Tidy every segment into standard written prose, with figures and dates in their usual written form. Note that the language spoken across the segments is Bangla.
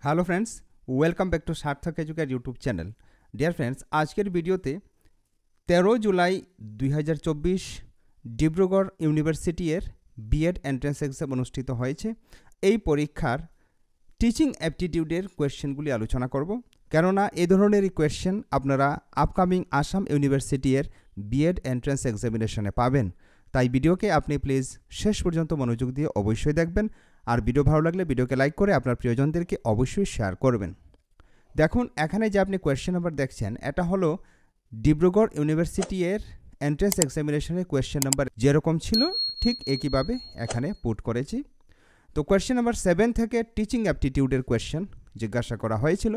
Hello friends, welcome back to Sarthak Educare YouTube channel. Dear friends, আজকের ভিডিওতে 13 জুলাই 2024 ডিব্রুগড় ইউনিভার্সিটি এর বিএড এন্ট্রান্স এক্সাম অনুষ্ঠিত হয়েছে। এই পরীক্ষার টিচিং অ্যাপটিটিউডের কোয়েশ্চেনগুলি আলোচনা করব, কেননা এই ধরনেরই কোয়েশ্চেন আপনারা আপকামিং আসাম ইউনিভার্সিটি এর বিএড এন্ট্রান্স এক্সামিনেশনে পাবেন। তাই ভিডিওকে আপনি প্লিজ শেষ পর্যন্ত মনোযোগ দিয়ে অবশ্যই দেখবেন। আর ভিডিও ভালো লাগলে ভিডিওকে লাইক করে আপনার প্রিয়জনদেরকে অবশ্যই শেয়ার করবেন। দেখুন, এখানে যে আপনি কোয়েশ্চেন নাম্বার দেখছেন, এটা হলো ডিব্রুগড় ইউনিভার্সিটি এর এন্ট্রান্স এক্সামিনেশনের কোয়েশ্চেন নাম্বার যেরকম ছিল ঠিক একইভাবে এখানে পুট করেছি। তো কোয়েশ্চেন নাম্বার 7 থেকে টিচিং অ্যাপটিটিউডের কোয়েশ্চেন জিজ্ঞাসা করা হয়েছিল।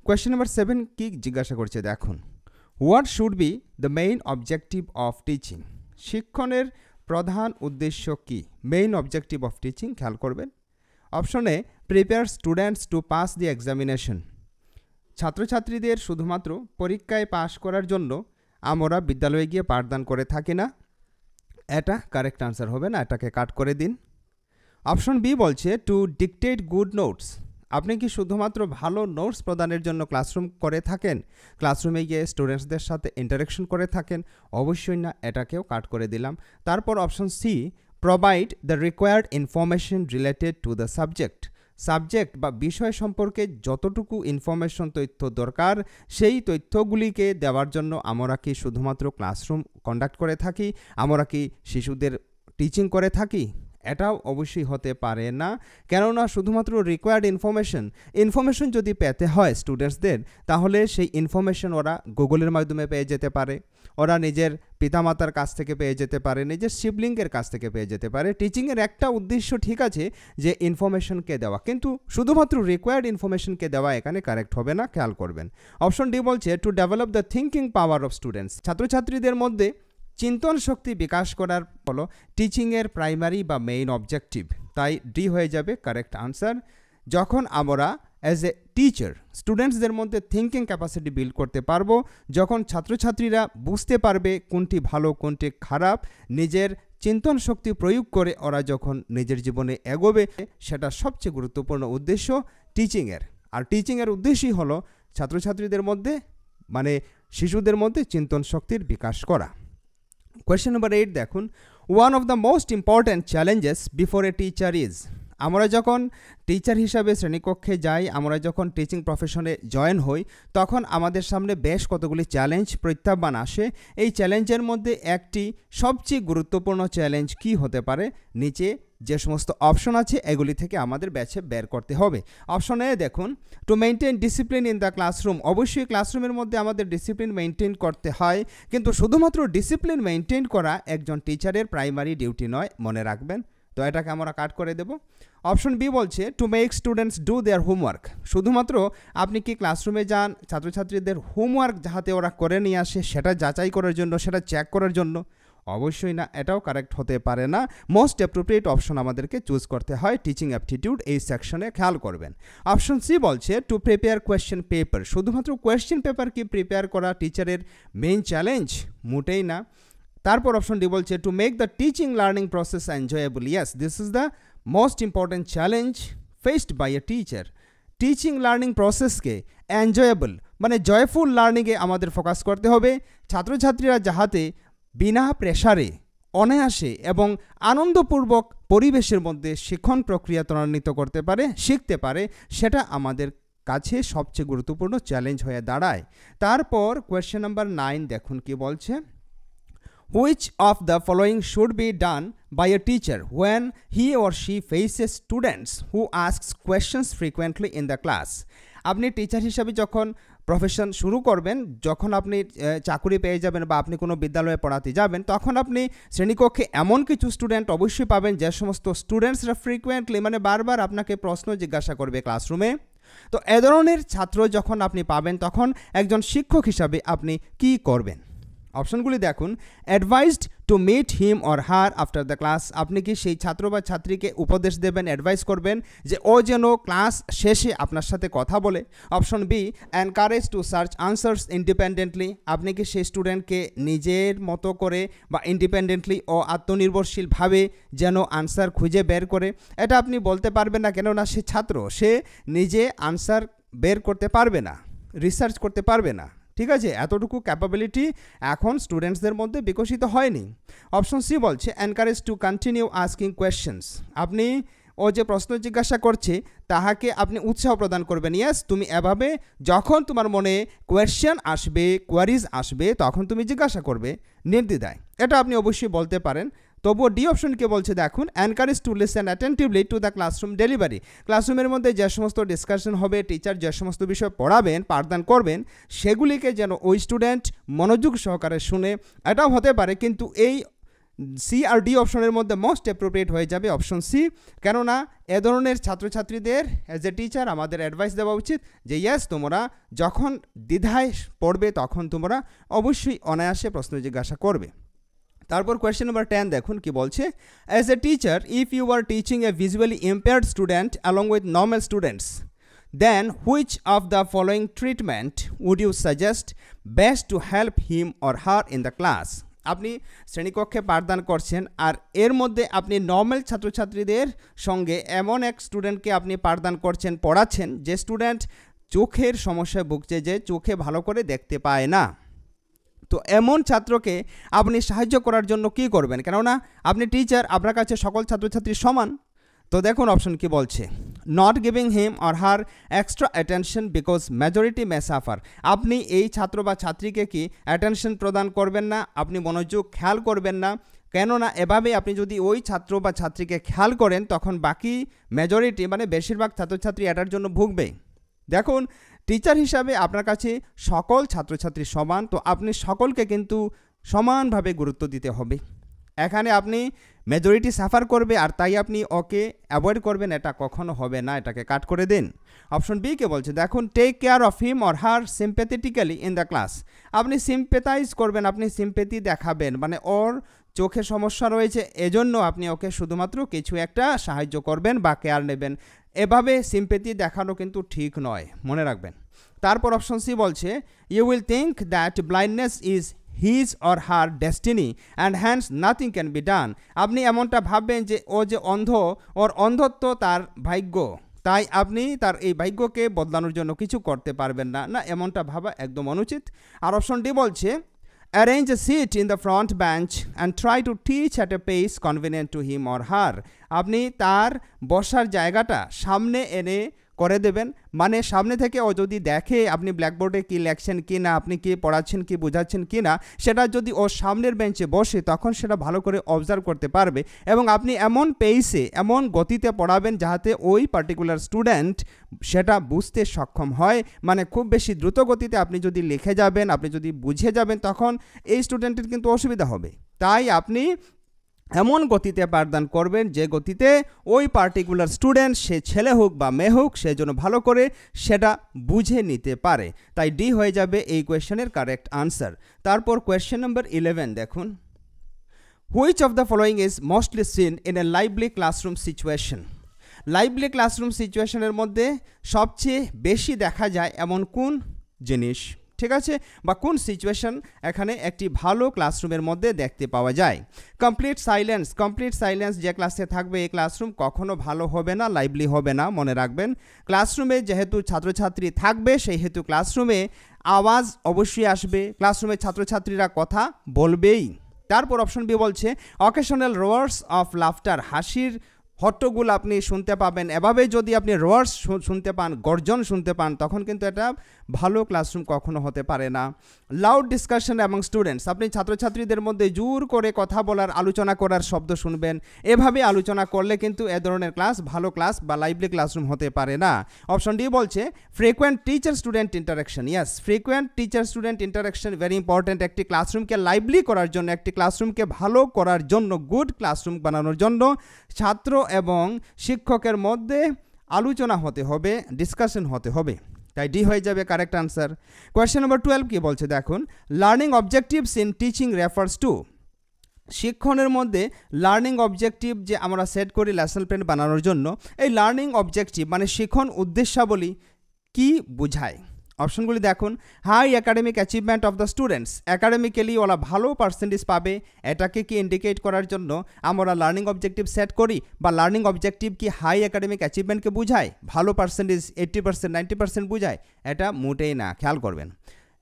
কোয়েশ্চেন নাম্বার 7 কি জিজ্ঞাসা করছে দেখুন, what should be the main objective of teaching? শিক্ষণের প্রধান উদ্দেশ্য কি? মেইন অবজেক্টিভ অফ টিচিং খেয়াল করবেন। অপশনে prepare students to pass the examination, ছাত্রছাত্রীদের শুধুমাত্র পরীক্ষায় পাশ করার জন্য আমরা বিদ্যালয়ে গিয়ে পাঠদান করে থাকি না, এটা কারেক্ট আনসার হবে না, এটাকে কাট করে দিন। অপশন বি বলছে টু ডিকটেট গুড নোটস, আপনি কি শুধুমাত্র ভালো নোটস প্রদানের জন্য ক্লাসরুম করে থাকেন, ক্লাসরুমে গিয়ে স্টুডেন্টসদের সাথে ইন্টারাকশন করে থাকেন? অবশ্যই না, এটাকেও কাট করে দিলাম। তারপর option C provide the required information related to the subject বা বিষয় সম্পর্কে যতটুকু ইনফরমেশন তথ্য দরকার সেই তথ্যগুলিকে দেওয়ার জন্য আমরা কি শুধুমাত্র ক্লাসরুম কন্ডাক্ট করে থাকি, আমরা কি শিশুদের টিচিং করে থাকি? এটাও অবশ্যই হতে পারে না, কেননা শুধুমাত্র রিকোয়ার্ড ইনফরমেশন যদি পেতে হয় স্টুডেন্টসদের, তাহলে সেই ইনফরমেশন ওরা গুগলের মাধ্যমে পেয়ে যেতে পারে, ওরা নিজের পিতামাতার কাছ থেকে পেয়ে যেতে পারে, নিজের সিবলিংয়ের কাছ থেকে পেয়ে যেতে পারে। টিচিংয়ের একটা উদ্দেশ্য ঠিক আছে যে ইনফরমেশনকে দেওয়া, কিন্তু শুধুমাত্র রিকোয়ার্ড ইনফরমেশনকে দেওয়া এখানে কারেক্ট হবে না, খেয়াল করবেন। অপশন ডি বলছে to develop the thinking power of students, ছাত্রছাত্রীদের মধ্যে চিন্তন শক্তি বিকাশ করার হলো টিচিংয়ের প্রাইমারি বা মেইন অবজেক্টিভ। তাই ডি হয়ে যাবে কারেক্ট আনসার। যখন আমরা অ্যাজ এ টিচার স্টুডেন্টসদের মধ্যে থিঙ্কিং ক্যাপাসিটি বিল্ড করতে পারবো, যখন ছাত্রছাত্রীরা বুঝতে পারবে কোনটি ভালো কোনটি খারাপ, নিজের চিন্তন শক্তি প্রয়োগ করে ওরা যখন নিজের জীবনে এগোবে, সেটা সবচেয়ে গুরুত্বপূর্ণ উদ্দেশ্য টিচিংয়ের। আর টিচিংয়ের উদ্দেশ্যই হলো ছাত্রছাত্রীদের মধ্যে মানে শিশুদের মধ্যে চিন্তন শক্তির বিকাশ করা। কোয়েশ্চেন নাম্বার 8 দেখুন, one of the most important challenges before a teacher is, আমরা যখন টিচার হিসাবে শ্রেণীকক্ষে যাই, আমরা যখন টিচিং প্রফেশনে জয়েন হই, তখন আমাদের সামনে বেশ কতগুলি চ্যালেঞ্জ প্রত্যাহ্বান আসে। এই চ্যালেঞ্জের মধ্যে একটি সবচেয়ে গুরুত্বপূর্ণ চ্যালেঞ্জ কি হতে পারে? নিচে যে সমস্ত অপশন আছে এগুলি থেকে আমাদের বেছে বের করতে হবে। অপশন এ দেখুন, to maintain discipline in the classroom, অবশ্যই ক্লাসরুমের মধ্যে আমাদের ডিসিপ্লিন মেনটেন করতে হয়, কিন্তু শুধুমাত্র ডিসিপ্লিন মেনটেন করা একজন টিচারের প্রাইমারি ডিউটি নয়, মনে রাখবেন। তো এটাকে আমরা কাট করে দেব। অপশন বি বলছে to make students do their homework, শুধুমাত্র আপনি কি ক্লাসরুমে যান ছাত্রছাত্রীদের হোমওয়ার্ক যাতে ওরা করে নিয়ে আসে সেটা যাচাই করার জন্য, সেটা চেক করার জন্য? অবশ্যই না, এটাও কারেক্ট হতে পারে না। মোস্ট অ্যাপ্রোপ্রিয়েট অপশন আমাদেরকে চুজ করতে হয় টিচিং অ্যাপটিটিউড এই সেকশনে, খেয়াল করবেন। অপশন সি বলছে টু প্রিপেয়ার কোয়েশ্চেন পেপার, শুধুমাত্র কোয়েশ্চেন পেপার কি প্রিপেয়ার করা টিচারের মেইন চ্যালেঞ্জ? মোটেই না। তারপর অপশন ডি বলছে to make the teaching learning process enjoyable, yes this is the most important challenge faced by a teacher. Teaching learning প্রসেসকে এনজয়েবল মানে জয়ফুল লার্নিংয়ে আমাদের ফোকাস করতে হবে, ছাত্রছাত্রীরা যাহাতে বিনা প্রেসারে অনায়াসে এবং আনন্দপূর্বক পরিবেশের মধ্যে শিক্ষণ প্রক্রিয়া ত্বরান্বিত করতে পারে, শিখতে পারে, সেটা আমাদের কাছে সবচেয়ে গুরুত্বপূর্ণ চ্যালেঞ্জ হয়ে দাঁড়ায়। তারপর কোয়েশ্চেন নাম্বার 9 দেখুন কি বলছে, Which of the following should be done by a teacher when he or she faces students who asks questions frequently in the class? আপনি টিচার হিসাবে যখন প্রফেশন শুরু করবেন, যখন আপনি চাকরি পেয়ে যাবেন বা আপনি কোনো বিদ্যালয়ে পড়াতে যাবেন, তখন আপনি শ্রেণীকক্ষে এমন কিছু স্টুডেন্ট অবশ্যই পাবেন যে সমস্ত স্টুডেন্টসরা ফ্রিকুয়েন্টলি মানে বারবার আপনাকে প্রশ্ন জিজ্ঞাসা করবে ক্লাসরুমে। তো এ ধরনের ছাত্র যখন আপনি পাবেন, তখন একজন শিক্ষক হিসাবে আপনি কি করবেন? অপশনগুলি দেখুন। Advised to meet him or her after the class, আপনি কি সেই ছাত্র বা ছাত্রীকে উপদেশ দেবেন, অ্যাডভাইস করবেন যে ও যেন ক্লাস শেষে আপনার সাথে কথা বলে। Option B, encourage to search answers independently, আপনি কি সেই স্টুডেন্টকে নিজের মতো করে বা ইন্ডিপেন্ডেন্টলি ও আত্মনির্ভরশীলভাবে যেন আনসার খুঁজে বের করে। এটা আপনি বলতে পারবেন না, কেননা সে ছাত্র, সে নিজে আনসার বের করতে পারবে না, রিসার্চ করতে পারবে না। ঠিক আছে, এতটুকু ক্যাপাবিলিটি এখন স্টুডেন্টসদের মধ্যে বিকশিত হয়নি। অপশন সি বলছে encourage to continue asking questions, আপনি ও যে প্রশ্ন জিজ্ঞাসা করছে তাহাকে আপনি উৎসাহ প্রদান করবেন। ইয়েস, তুমি এভাবে যখন তোমার মনে কোয়েশ্চেন আসবে, কোয়ারিজ আসবে, তখন তুমি জিজ্ঞাসা করবে নির্দ্বিধায়। এটা আপনি অবশ্যই বলতে পারেন। তবুও ডি অপশনকে বলছে দেখুন, encourage to listen attentively to the classroom delivery, ক্লাসরুমের মধ্যে যে সমস্ত ডিসকাশন হবে, টিচার যে সমস্ত বিষয় পড়াবেন, পাঠদান করবেন, সেগুলিকে যেন ওই স্টুডেন্ট মনোযোগ সহকারে শুনে। এটাও হতে পারে, কিন্তু এই সি আর ডি অপশনের মধ্যে মোস্ট অ্যাপ্রোপ্রিয়েট হয়ে যাবে অপশন সি, কেননা এ ধরনের ছাত্রছাত্রীদের অ্যাজ এ টিচার আমাদের অ্যাডভাইস দেওয়া উচিত যে ইয়েস, তোমরা যখন দ্বিধায় পড়বে তখন তোমরা অবশ্যই অনায়াসে প্রশ্ন জিজ্ঞাসা করবে। তারপর কোয়েশ্চেন নাম্বার 10 দেখুন কি বলছে। As a teacher, if you are teaching a visually impaired student along with normal students, then which of the following treatment would you suggest best to help him or her in the class, আপনি শ্রেণীকক্ষে পাঠদান করছেন আর এর মধ্যে আপনি নর্মাল ছাত্রছাত্রীদের সঙ্গে এমন এক স্টুডেন্টকে আপনি পাঠদান করছেন, পড়াচ্ছেন, যে স্টুডেন্ট চোখের সমস্যায় ভুগছে, যে চোখে ভালো করে দেখতে পায় না। তো এমন ছাত্রকে আপনি সাহায্য করার জন্য কি করবেন, কেননা আপনি টিচার, আপনার কাছে সকল ছাত্রছাত্রী সমান। তো দেখুন অপশন কি বলছে। Not giving him or her extra attention because majority May suffer, আপনি এই ছাত্র বা ছাত্রীকে কি অ্যাটেনশন প্রদান করবেন না, আপনি মনোযোগ খেয়াল করবেন না, কেননা এভাবে আপনি যদি ওই ছাত্র বা ছাত্রীকে খেয়াল করেন তখন বাকি মেজরিটি মানে বেশিরভাগ ছাত্রছাত্রী এটার জন্য ভুগবে। দেখুন, টিচার হিসাবে আপনার কাছে সকল ছাত্রছাত্রী সমান, তো আপনি সকলকে কিন্তু সমানভাবে গুরুত্ব দিতে হবে। এখানে আপনি মেজরিটি সাফার করবে আর তাই আপনি ওকে অ্যাভয়েড করবেন, এটা কখনো হবে না, এটাকে কাট করে দিন। অপশন বি কে বলছে দেখুন, take care of him or her sympathetically in the class, আপনি সিম্প্যাথাইজ করবেন, আপনি সিম্প্যাথি দেখাবেন, মানে ওর চোখে সমস্যা রয়েছে এজন্য আপনি ওকে শুধুমাত্র কিছু একটা সাহায্য করবেন বা কেয়ার নেবেন। এভাবে সিম্প্যাথি দেখানো কিন্তু ঠিক নয়, মনে রাখবেন। তারপর অপশন সি বলছে, you will think that blindness is his or her destiny and hence nothing can be done, আপনি এমনটা ভাববেন যে ও যে অন্ধ, ওর অন্ধত্ব তার ভাগ্য, তাই আপনি তার এই ভাগ্যকে বদলানোর জন্য কিছু করতে পারবেন না। না, এমনটা ভাবা একদম অনুচিত। আর অপশন ডি বলছে, arrange a seat in the front bench and try to teach at a pace convenient to him or her, আপনি তার বসার জায়গাটা সামনে এনে করে দেবেন, মানে সামনে থেকে ও যদি দেখে আপনি ব্ল্যাকবোর্ডে কি লেখছেন কি না, আপনি কি পড়াচ্ছেন কি বোঝাচ্ছেন কি না, সেটা যদি ও সামনের বেঞ্চে বসে তখন সেটা ভালো করে অবজার্ভ করতে পারবে এবং আপনি এমন পেইসে এমন গতিতে পড়াবেন যাতে ওই পার্টিকুলার স্টুডেন্ট সেটা বুঝতে সক্ষম হয়। মানে খুব বেশি দ্রুত গতিতে আপনি যদি লিখে যাবেন, আপনি যদি বুঝে যাবেন, তখন এই স্টুডেন্টের কিন্তু অসুবিধা হবে। তাই আপনি এমন গতিতে পাঠদান করবেন যে গতিতে ওই পার্টিকুলার স্টুডেন্ট, সে ছেলে হোক বা মেয়ে হোক, সে যেন ভালো করে সেটা বুঝে নিতে পারে। তাই ডি হয়ে যাবে এই কোয়েশ্চেনের কারেক্ট আনসার। তারপর কোয়েশ্চেন নাম্বার 11 দেখুন, which of the following is mostly seen in a lively classroom situation, lively classroom সিচুয়েশনের মধ্যে সবচেয়ে বেশি দেখা যায় এমন কোন জিনিস, ঠিক আছে, বা কোন সিচুয়েশন এখানে একটি ভালো ক্লাসরুমের মধ্যে দেখতে পাওয়া যায়। কমপ্লিট সাইলেন্স, কমপ্লিট সাইলেন্স যে ক্লাসে থাকবে এই ক্লাসরুম কখনো ভালো হবে না, লাইভলি হবে না, মনে রাখবেন। ক্লাসরুমে যেহেতু ছাত্রছাত্রী থাকবে সেই হেতু ক্লাসরুমে আওয়াজ অবশ্যই আসবে, ক্লাসরুমে ছাত্রছাত্রীরা কথা বলবেই। তারপর অপশন বি বলছে অকেশনাল রোয়ার্স অফ লাফটার, হাসির হট্টগোল আপনি শুনতে পাবেন। এভাবে যদি আপনি রোয়ার্স শুনতে পান, গর্জন শুনতে পান, তখন কিন্তু এটা ভালো ক্লাসরুম কখনো হতে পারে না। লাউড ডিসকাশন এবং স্টুডেন্টস, আপনি ছাত্রছাত্রীদের মধ্যে জোর করে কথা বলার, আলোচনা করার শব্দ শুনবেন। এভাবে আলোচনা করলে কিন্তু এ ধরনের ক্লাস ভালো ক্লাস বা লাইভলি ক্লাসরুম হতে পারে না। অপশন ডি বলছে frequent teacher student interaction, yes, frequent teacher student interaction very important. একটি ক্লাসরুমকে লাইভলি করার জন্য, একটি ক্লাসরুমকে ভালো করার জন্য, গুড ক্লাসরুম বানানোর জন্য ছাত্র এবং শিক্ষকের মধ্যে আলোচনা হতে হবে, ডিসকাশন হতে হবে। তাই ডি হয়ে যাবে কারেক্ট আনসার। কোয়েশ্চেন নম্বর 12 কি বলছে দেখুন, learning objectives in teaching refers to. শিক্ষণের মধ্যে লার্নিং অবজেক্টিভ যে আমরা সেট করি লেসন প্ল্যান বানানোর জন্য, এই লার্নিং অবজেক্টিভ মানে শিক্ষণ উদ্দেশ্যাবলী কি বোঝায়? অপশনগুলি দেখুন, high academic achievement of the students, academically ওরা ভালো পার্সেন্টেজ পাবে, এটাকে কি ইন্ডিকেট করার জন্য আমরা লার্নিং অবজেক্টিভ সেট করি? বা লার্নিং অবজেক্টিভ কি হাই একাডেমিক অ্যাচিভমেন্টকে বোঝায়, ভালো পার্সেন্টেজ 80% 90% বোঝায়? এটা মোটেই না, খেয়াল করবেন।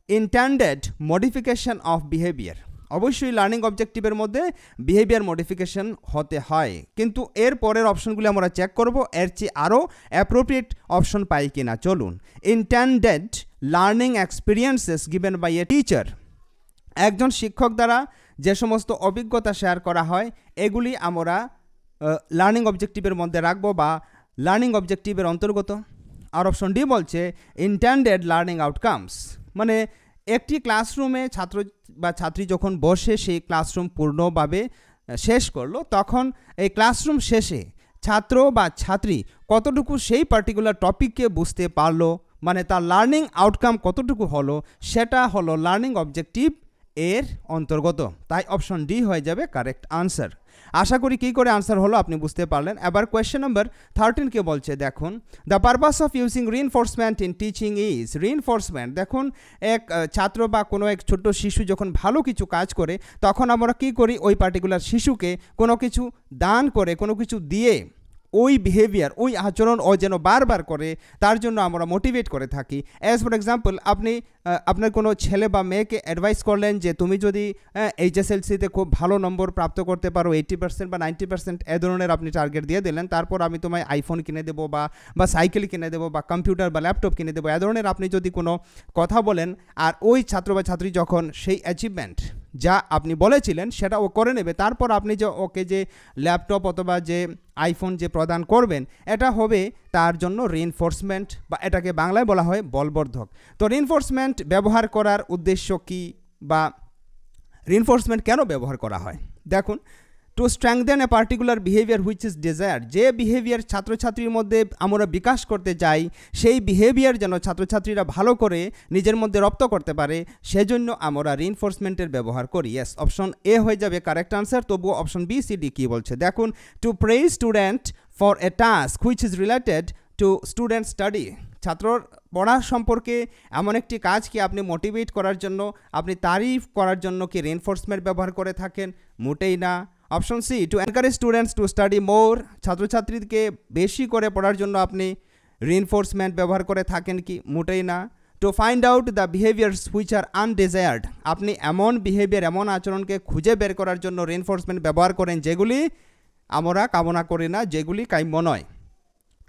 ইন্টেন্ডেড মডিফিকেশন অফ বিহেভিয়ার, অবশ্যই লার্নিং অবজেক্টিভের মধ্যে বিহেভিয়ার মডিফিকেশন হতে হয়, কিন্তু এর পরের অপশনগুলি আমরা চেক করব এর চেয়ে আরও অ্যাপ্রোপ্রিয়েট অপশন পাই কিনা। চলুন, intended learning experiences given by a teacher, একজন শিক্ষক দ্বারা যে সমস্ত অভিজ্ঞতা শেয়ার করা হয় এগুলি আমরা লার্নিং অবজেক্টিভের মধ্যে রাখবো বা লার্নিং অবজেক্টিভের অন্তর্গত। আর অপশন ডি বলছে ইন্টেন্ডেড লার্নিং আউটকামস, মানে একটি ক্লাসরুমে ছাত্র বা ছাত্রী যখন বসে সেই ক্লাসরুম পূর্ণভাবে শেষ করলো, তখন এই ক্লাসরুম শেষে ছাত্র বা ছাত্রী কতটুকু সেই পার্টিকুলার টপিককে বুঝতে পারলো, মানে তার লার্নিং আউটকাম কতটুকু হলো, সেটা হলো লার্নিং অবজেক্টিভ এর অন্তর্গত। তাই অপশন ডি হয়ে যাবে কারেক্ট আনসার। আশা করি কী করে আনসার হলো আপনি বুঝতে পারলেন। এবার কোয়েশ্চেন নম্বর 13 কে বলছে দেখুন, the purpose of using reinforcement in teaching is. Reinforcement, দেখুন এক ছাত্র বা কোনো এক ছোট্ট শিশু যখন ভালো কিছু কাজ করে তখন আমরা কী করি, ওই পার্টিকুলার শিশুকে কোনো কিছু দান করে, কোনো কিছু দিয়ে ওই বিহেভিয়ার, ওই আচরণ ও যেন বারবার করে তার জন্য আমরা মোটিভেট করে থাকি। অ্যাজ ফর এক্সাম্পল, আপনি আপনার কোনো ছেলে বা মেয়েকে অ্যাডভাইস করলেন যে তুমি যদি এইচএসএলসিতে খুব ভালো নম্বর প্রাপ্ত করতে পারো 80% বা 90%, এ ধরনের আপনি টার্গেট দিয়ে দিলেন, তারপর আমি তোমায় আইফোন কিনে দেবো বা সাইকেল কিনে দেবো বা কম্পিউটার বা ল্যাপটপ কিনে দেবো, এ ধরনের আপনি যদি কোনো কথা বলেন, আর ওই ছাত্র বা ছাত্রী যখন সেই অ্যাচিভমেন্ট যা আপনি বলেছিলেন সেটা ও করে নেবে, তারপর আপনি যে ওকে যে ল্যাপটপ অথবা যে আইফোন যে প্রদান করবেন, এটা হবে তার জন্য রিইনফোর্সমেন্ট, বা এটাকে বাংলায় বলা হয় বলবর্ধক। তো রিইনফোর্সমেন্ট ব্যবহার করার উদ্দেশ্য কি, বা রিইনফোর্সমেন্ট কেন ব্যবহার করা হয়? দেখুন, to strengthen a particular behaviour which is desire, যে বিহেভিয়ার ছাত্রছাত্রীর মধ্যে আমরা বিকাশ করতে চাই সেই বিহেভিয়ার যেন ছাত্রছাত্রীরা ভালো করে নিজের মধ্যে রপ্ত করতে পারে, সেজন্য আমরা রিইনফোর্সমেন্টের ব্যবহার করি। ইয়েস, অপশন এ হয়ে যাবে কারেক্ট আনসার। তবুও অপশন বি, সি, ডি কী বলছে দেখুন, to praise student for a task which is related to student study, ছাত্রর পড়ার সম্পর্কে এমন একটি কাজকে আপনি মোটিভেট করার জন্য, আপনি তারিফ করার জন্য কি রিইনফোর্সমেন্ট ব্যবহার করে থাকেন? মোটেই না। Option C, to encourage students to study more, ছাত্রছাত্রীকে বেশি করে পড়ার জন্য আপনি রিইনফোর্সমেন্ট ব্যবহার করে থাকেন কি? মোটেই না। To find out the behaviours which are undesired, আপনি এমন বিহেভিয়ার, এমন আচরণকে খুঁজে বের করার জন্য রিইনফোর্সমেন্ট ব্যবহার করেন যেগুলি আমরা কামনা করি না, যেগুলি কাম্য নয়।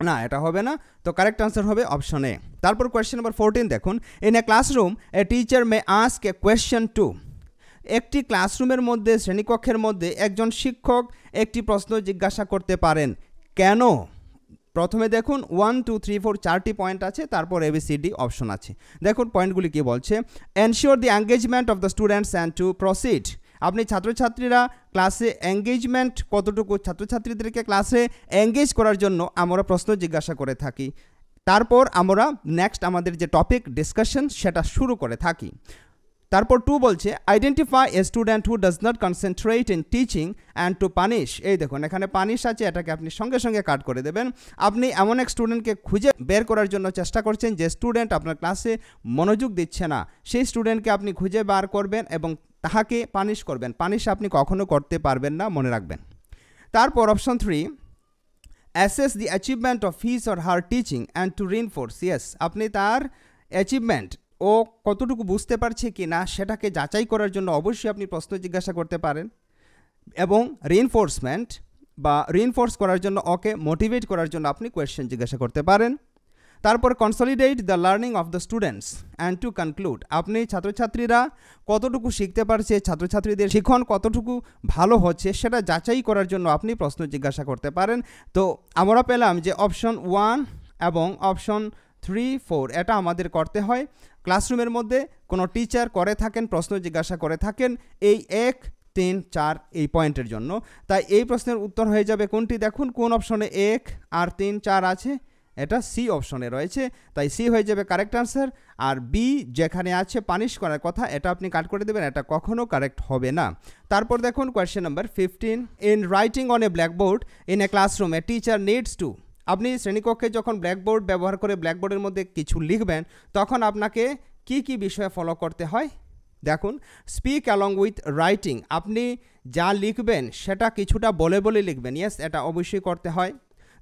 না, এটা হবে না। তো কারেক্ট আনসার হবে অপশন এ। তারপর কোয়েশ্চেন নম্বর 14 দেখুন, in a classroom a teacher may ask a question to, একটি ক্লাসরুমের মধ্যে, শ্রেণীকক্ষের মধ্যে একজন শিক্ষক একটি প্রশ্ন জিজ্ঞাসা করতে পারেন। কেন? প্রথমে দেখুন 1 2 3 4 চারটি পয়েন্ট আছে, তারপর ABCD অপশন আছে। দেখুন পয়েন্টগুলি কি বলছে, ensure the engagement of the students and two proceed, আপনি ছাত্রছাত্রীরা ক্লাসে এঙ্গেজমেন্ট কতটুকু, ছাত্রছাত্রীদেরকে ক্লাসে এঙ্গেজ করার জন্য আমরা প্রশ্ন জিজ্ঞাসা করে থাকি, তারপর আমরা নেক্সট আমাদের যে টপিক ডিসকাশন সেটা শুরু করে থাকি। তারপর 2 বলছে identify a student who does not concentrate in teaching and two punish, এই দেখুন এখানে পানিশ আছে, এটাকে আপনি সঙ্গে সঙ্গে কাট করে দেবেন। আপনি এমন এক স্টুডেন্টকে খুঁজে বের করার জন্য চেষ্টা করছেন যে স্টুডেন্ট আপনার ক্লাসে মনোযোগ দিচ্ছে না, সেই স্টুডেন্টকে আপনি খুঁজে বার করবেন এবং তাহাকে পানিশ করবেন। পানিশ আপনি কখনো করতে পারবেন না, মনে রাখবেন। তারপর option 3, assess the achievement of his or her teaching and to reinforce, yes, আপনি তার অ্যাচিভমেন্ট ও কতটুকু বুঝতে পারছে কি না সেটাকে যাচাই করার জন্য অবশ্যই আপনি প্রশ্ন জিজ্ঞাসা করতে পারেন, এবং রিইনফোর্সমেন্ট বা রিইনফোর্স করার জন্য, ওকে মোটিভেট করার জন্য আপনি কোয়েশ্চেন জিজ্ঞাসা করতে পারেন। তারপর consolidate the learning of the students and to conclude, আপনি ছাত্রছাত্রীরা কতটুকু শিখতে পারছে, ছাত্রছাত্রীদের শিক্ষণ কতটুকু ভালো হচ্ছে সেটা যাচাই করার জন্য আপনি প্রশ্ন জিজ্ঞাসা করতে পারেন। তো আমরা পেলাম যে অপশন 1 এবং অপশন 3 4 এটা আমাদের করতে হয়। ক্লাসরুমের মধ্যে কোনো টিচার করে থাকেন, প্রশ্ন জিজ্ঞাসা করে থাকেন এই 1 3 4 এই পয়েন্টের জন্য। তাই এই প্রশ্নের উত্তর হয়ে যাবে কোনটি? দেখুন কোন অপশনে 1 আর 3 4 আছে, এটা সি অপশনে রয়েছে, তাই সি হয়ে যাবে কারেক্ট আনসার। আর বি যেখানে আছে পানিশ করার কথা, এটা আপনি কাট করে দেবেন, এটা কখনো কারেক্ট হবে না। তারপর দেখুন question number 15, in writing on a blackboard in a classroom a teacher needs to. আপনি শ্রেণীকক্ষে যখন ব্ল্যাকবোর্ড ব্যবহার করে ব্ল্যাকবোর্ডের মধ্যে কিছু লিখবেন, তখন আপনাকে কি কি বিষয় ফলো করতে হয় দেখুন। স্পিক অ্যালং উইথ রাইটিং, আপনি যা লিখবেন সেটা কিছুটা বলে বলে লিখবেন, ইয়েস এটা অবশ্যই করতে হয়।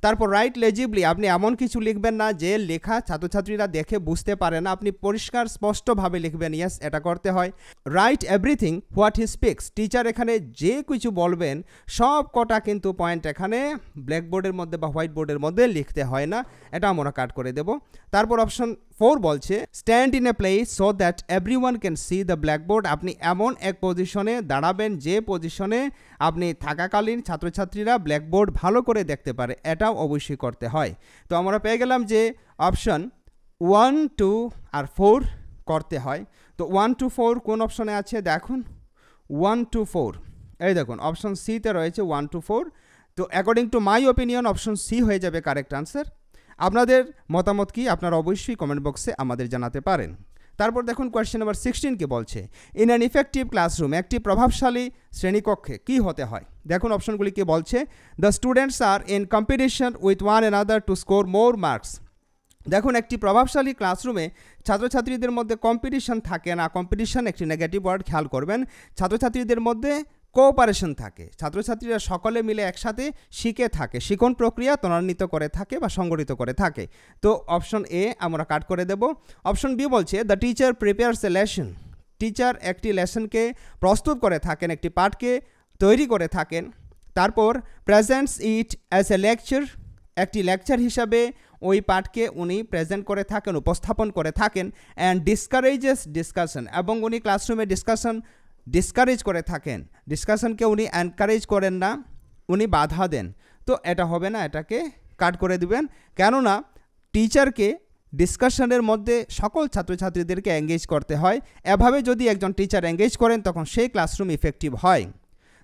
তারপর রাইট লেজিবলি, আপনি এমন কিছু লিখবেন না যে লেখা ছাত্রছাত্রীরা দেখে বুঝতে পারে না, আপনি পরিষ্কার স্পষ্টভাবে লিখবেন, ইয়েস এটা করতে হয়। Right everything what he speaks, teacher এখানে যে কিছু বলবেন সব কটা কিন্তু পয়েন্ট এখানে ব্ল্যাকবোর্ডের মধ্যে বা হোয়াইট বোর্ডের মধ্যে লিখতে হয় না, এটা আমরা কাট করে দেব। তারপর অপশন 4 বলছে stand in a place so that everyone can see the blackboard, আপনি এমন এক পজিশনে দাঁড়াবেন যে পজিশনে আপনি থাকাকালীন ছাত্রছাত্রীরা ব্ল্যাকবোর্ড ভালো করে দেখতে পারে, এটাও অবশ্যই করতে হয়। তো আমরা পেয়ে গেলাম যে অপশন 1, 2 আর 4 করতে হয়। তো 1 to 4 কোন অপশনে আছে দেখুন, 1 to 4 এই দেখুন অপশন সিতে রয়েছে 1 to 4। তো according to my opinion option C হয়ে যাবে কারেক্ট আনসার। আপনাদের মতামত কি আপনারা অবশ্যই কমেন্ট বক্সে আমাদের জানাতে পারেন। তারপর দেখুন কোয়েশ্চেন নাম্বার 16 কি বলছে, ইন অ্যান ইফেক্টিভ ক্লাসরুম, একটি প্রভাবশালী শ্রেণীকক্ষে কি হতে হয়। দেখুন অপশনগুলি কি বলছে, the students are in competition with one another to score more marks. দেখুন একটি প্রভাবশালী ক্লাসরুমে ছাত্রছাত্রীদের মধ্যে কম্পিটিশন থাকে না, কম্পিটিশন একটি নেগেটিভ ওয়ার্ড, খেয়াল করবেন। ছাত্রছাত্রীদের মধ্যে কোঅপারেশন থাকে, ছাত্রছাত্রীরা সকলে মিলে একসাথে শিখে থাকে, শিখন প্রক্রিয়া ত্বরান্বিত করে থাকে বা সংগঠিত করে থাকে। তো অপশন এ আমরা কাট করে দেব। অপশন বি বলছে the teacher prepares a lesson, teacher একটি লেসনকে প্রস্তুত করে থাকেন, একটি পাঠকে তৈরি করে থাকেন। তারপর presents it as a lecture, একটি লেকচার হিসাবে ওই পাঠকে উনি প্রেজেন্ট করে থাকেন, উপস্থাপন করে থাকেন। অ্যান্ড ডিসকারেজেস ডিসকাশন, এবং উনি ক্লাসরুমে ডিসকারেজ করে থাকেন, ডিসকাশনকে উনি এনকারেজ করেন না, উনি বাধা দেন। তো এটা হবে না, এটাকে কাট করে দিবেন, কেননা টিচারকে ডিসকাশনের মধ্যে সকল ছাত্রছাত্রীদেরকে এঙ্গেজ করতে হয়। এভাবে যদি একজন টিচার এঙ্গেজ করেন তখন সেই ক্লাসরুম ইফেক্টিভ হয়।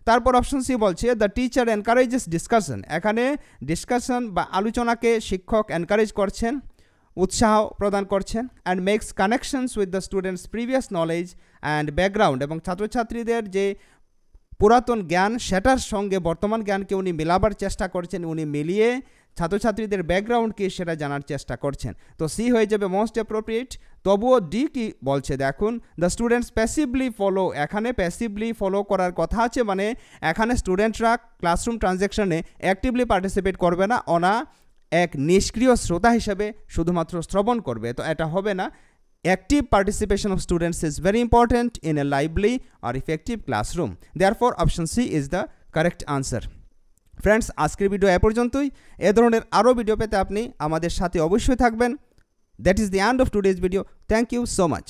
তারপর অপশন সি বলছে দ্য টিচার এনকারেজেস ডিসকাশন, এখানে ডিসকাশন বা আলোচনাকে শিক্ষক এনকারেজ করছেন, উৎসাহ প্রদান করছেন। And makes connections with the students previous knowledge and background, এবং ছাত্রছাত্রীদের যে পুরাতন জ্ঞান সেটার সঙ্গে বর্তমান জ্ঞানকে উনি মেলাবার চেষ্টা করছেন, উনি মিলিয়ে ছাত্রছাত্রীদের ব্যাকগ্রাউন্ডকে সেটা জানার চেষ্টা করছেন। তো সি হয়ে যাবে মোস্ট অ্যাপ্রোপ্রিয়েট। তবুও ডি কি বলছে দেখুন, দ্য স্টুডেন্টস প্যাসিভলি ফলো, এখানে প্যাসিভলি ফলো করার কথা আছে, মানে এখানে স্টুডেন্টরা ক্লাসরুম ট্রানজ্যাকশনে অ্যাক্টিভলি পার্টিসিপেট করবে না, ওনা এক নিষ্ক্রিয় শ্রোতা হিসেবে শুধুমাত্র শ্রবণ করবে। তো এটা হবে না। Active participation of students is very important in a lively or effective classroom. Therefore, option C is the correct answer. Friends, আজকের ভিডিও এ পর্যন্তই। এ ধরনের আরও ভিডিও পেতে আপনি আমাদের সাথে অবশ্যই থাকবেন। That is the end of today's video. Thank you so much.